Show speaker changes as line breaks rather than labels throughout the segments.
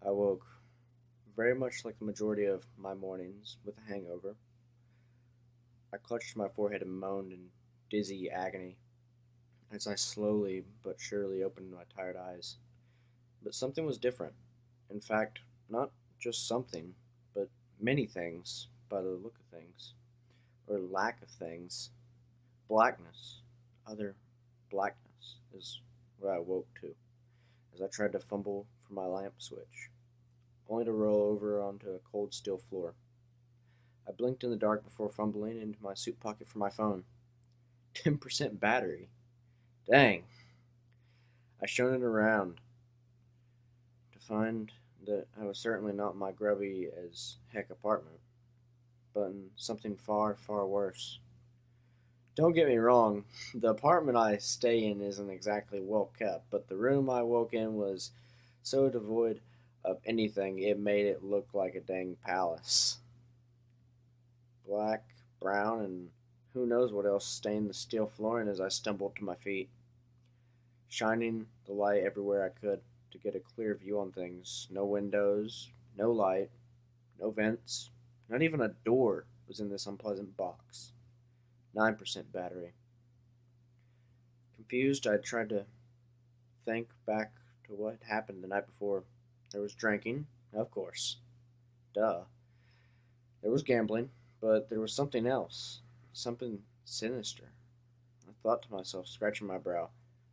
I woke very much like the majority of my mornings with a hangover. I clutched my forehead and moaned in dizzy agony as I slowly but surely opened my tired eyes. But something was different. In fact, not just something, but many things by the look of things, or lack of things. Blackness, utter blackness, is where I woke to as I tried to fumble for my lamp switch, only to roll over onto a cold steel floor. I blinked in the dark before fumbling into my suit pocket for my phone. 10% battery. Dang. I shone it around to find that I was certainly not in my grubby as heck apartment, but in something far, far worse. Don't get me wrong, the apartment I stay in isn't exactly well kept, but the room I woke in was so devoid of anything it made it look like a dang palace. Black, brown, and who knows what else stained the steel flooring as I stumbled to my feet, shining the light everywhere I could to get a clear view on things. No windows, no light, no vents, not even a door was in this unpleasant box. 9% battery. Confused, I tried to think back to what had happened the night before. There was drinking, of course. Duh. There was gambling, but there was something else. Something sinister. I thought to myself, scratching my brow.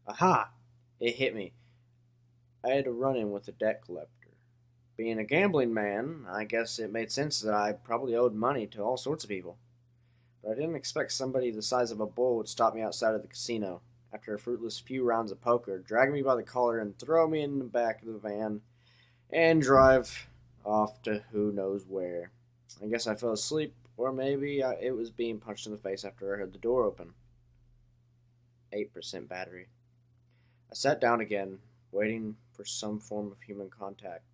Aha! It hit me. I had a run-in with the debt collector. Being a gambling man, I guess it made sense that I probably owed money to all sorts of people. But I didn't expect somebody the size of a bull would stop me outside of the casino after a fruitless few rounds of poker, drag me by the collar and throw me in the back of the van and drive off to who knows where. I guess I fell asleep, or maybe it was being punched in the face after I heard the door open. 8% battery. I sat down again, waiting for some form of human contact.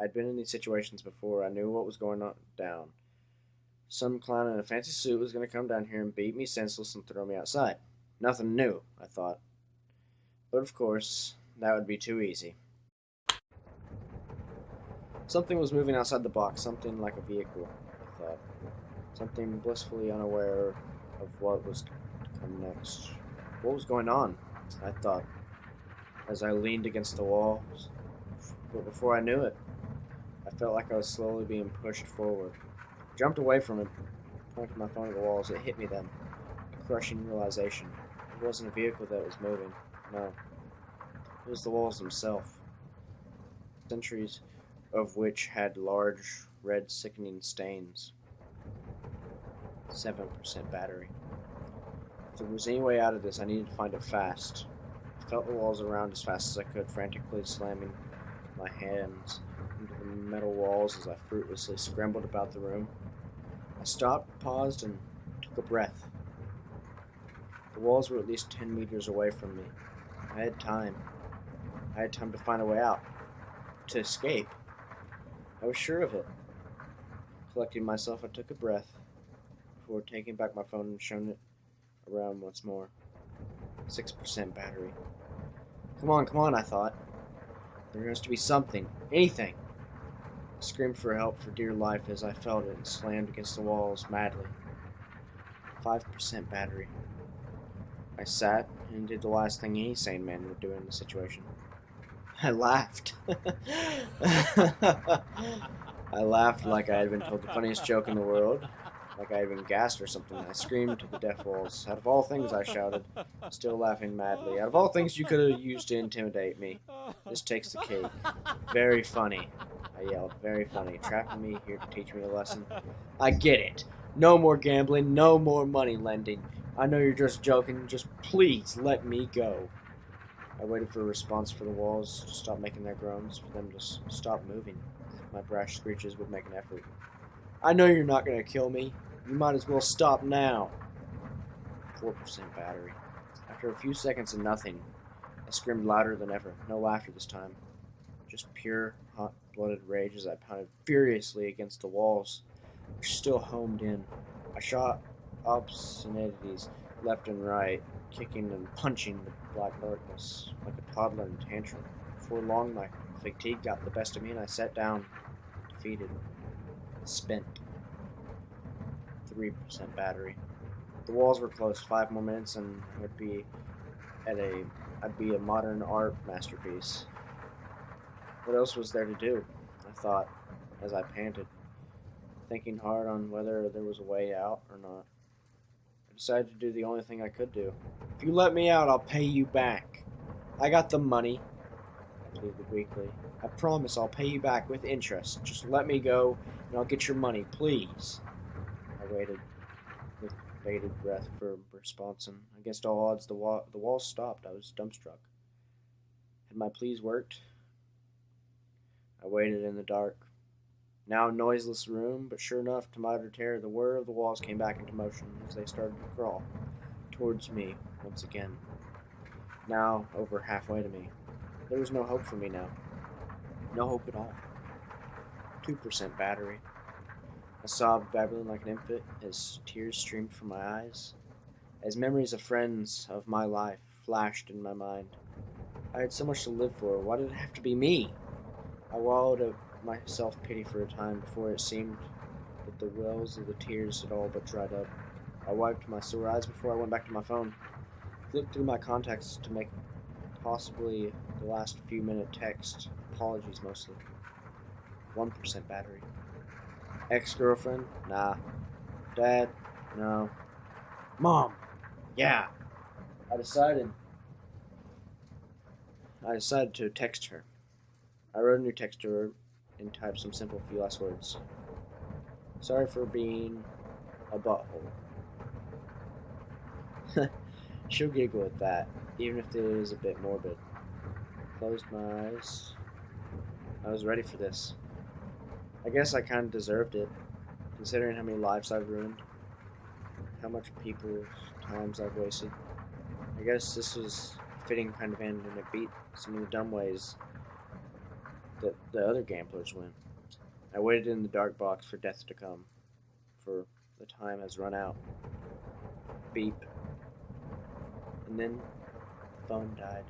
I had been in these situations before. I knew what was going on down. Some clown in a fancy suit was going to come down here and beat me senseless and throw me outside. Nothing new, I thought. But of course, that would be too easy. Something was moving outside the box, something like a vehicle, I thought. Something blissfully unaware of what was to come next. What was going on? I thought, as I leaned against the wall. But before I knew it, I felt like I was slowly being pushed forward. I jumped away from it, pointed my phone at the wall as it hit me then. A crushing realization. It wasn't a vehicle that was moving. No. It was the walls themselves. Centuries of which had large, red, sickening stains. 7% battery. If there was any way out of this, I needed to find it fast. I felt the walls around as fast as I could, frantically slamming my hands into the metal walls as I fruitlessly scrambled about the room. I stopped, paused, and took a breath. The walls were at least 10 meters away from me. I had time. I had time to find a way out. To escape. I was sure of it. Collecting myself, I took a breath before taking back my phone and showing it around once more. 6% battery. Come on, I thought. There has to be something. Anything. I screamed for help for dear life as I felt it and slammed against the walls madly. 5% battery. I sat and did the last thing any sane man would do in the situation. I laughed. I laughed like I had been told the funniest joke in the world, like I had been gassed or something. I screamed to the deaf walls. Out of all things, I shouted, still laughing madly. Out of all things you could have used to intimidate me, this takes the cake. Very funny, I yelled. Very funny. Trapping me here to teach me a lesson. I get it. No more gambling, no more money lending. I know you're just joking. Just please let me go. I waited for a response for the walls to stop making their groans, for them to stop moving. My brash screeches would make an effort. I know you're not going to kill me. You might as well stop now. 4% battery. After a few seconds of nothing, I screamed louder than ever. No laughter this time. Just pure, hot-blooded rage as I pounded furiously against the walls, which still homed in. I shot obscenities left and right, kicking and punching the black darkness like a toddler in tantrum. Before long, my fatigue got the best of me, and I sat down, defeated, spent. 3% battery. The walls were closed. 5 more minutes, and I'd be a modern art masterpiece. What else was there to do? I thought, as I panted, thinking hard on whether there was a way out or not. I decided to do the only thing I could do. If you let me out, I'll pay you back. I got the money, I pleaded weakly. I promise I'll pay you back with interest. Just let me go, and I'll get your money, please. I waited with bated breath for a response, and against all odds, the wall stopped. I was dumbstruck. Had my pleas worked? I waited in the dark. Now a noiseless room, but sure enough, to my utter terror, the whir of the walls came back into motion as they started to crawl towards me once again. Now over halfway to me. There was no hope for me now. No hope at all. 2% battery. I sobbed, babbling like an infant, as tears streamed from my eyes, as memories of friends of my life flashed in my mind. I had so much to live for. Why did it have to be me? I wallowed up my self-pity for a time before it seemed that the wells of the tears had all but dried up. I wiped my sore eyes before I went back to my phone, flipped through my contacts to make possibly the last few-minute text. Apologies mostly. 1% battery. Ex-girlfriend? Nah. Dad? No. Mom? Yeah. I decided to text her. I wrote a new text to her and typed some simple few last words. Sorry for being a butthole. She'll giggle at that, even if it is a bit morbid. Closed my eyes. I was ready for this. I guess I kind of deserved it, considering how many lives I've ruined, how much people's times I've wasted. I guess this was a fitting kind of end, and it beat some of the dumb ways that the other gamblers went. I waited in the dark box for death to come, for the time has run out. Beep. And then the phone died.